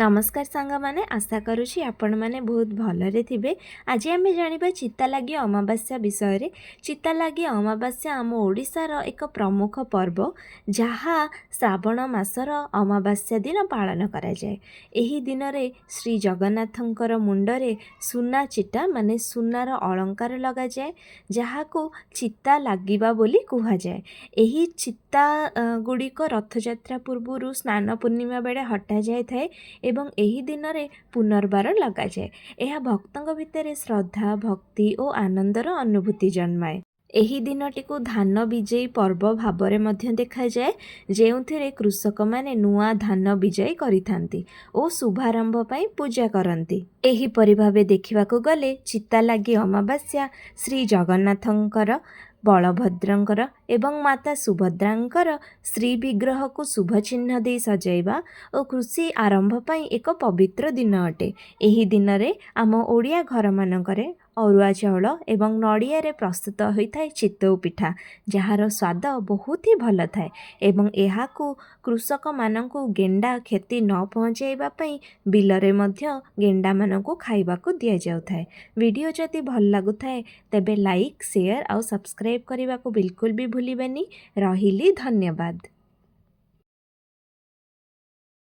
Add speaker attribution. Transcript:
Speaker 1: नमस्कार सांग माने आशा करुँची आपण मैंने बहुत भलरे थिबे। आज आम जाना चित्तालागी अमावास्या विषय रे। चित्तालागी अमावास्या आम ओडिशार एक प्रमुख पर्व जहाँ श्रावण मासर अमावास्या दिन पालन करा जाए। एही दिन रे श्री जगन्नाथंकर मुंडरे सुना चिट्टा माने सुनार अलंकार लगा जाए जहाँ को चित्ता लागिबा बोली कुहा जाए। एही चित्ता गुड़िक रथयात्रा पूर्व स्नान पूर्णिमा बेले हटा जाए थाए एवं एही दिन रे पुनर्बार लगाए। यह भक्तों भितर श्रद्धा भक्ति और आनंदर अनुभूति जन्माए। एही दिनटी को धान विजयी पर्व भावरे मध्य देखा जाए जेउथिरे कृषक माने नुआ धान विजयी करिथांती और शुभारंभ पई पूजा करंती। एही परि भाबे देखिबाकू गले चित्तालागी अमावास्या श्री जगन्नाथंकर बलभद्रंकर एवं माता सुभद्रांकर श्री विग्रह को शुभ चिन्ह दे सजाइबा और कृषि आरंभ पई एक पवित्र दिन अटे। एही दिन रे आम ओडिया घर मानकरे अरुआ चाउल एवं नड़िया रे प्रस्तुत होइथाय चितौ पिठा जार स्वाद बहुत ही भल थाए एवं एहाकू कृषक मानकू गेंडा क्षति न पहुँचाइबा पई बिलरे मध्य गेंडा मानकू खाइबाकू दिया जाउथाय। वीडियो जदि भल लागुथाय तेबे लाइक शेयर और सब्सक्राइब करने को बिल्कुल भी भूलिबेनी। रहिली धन्यवाद।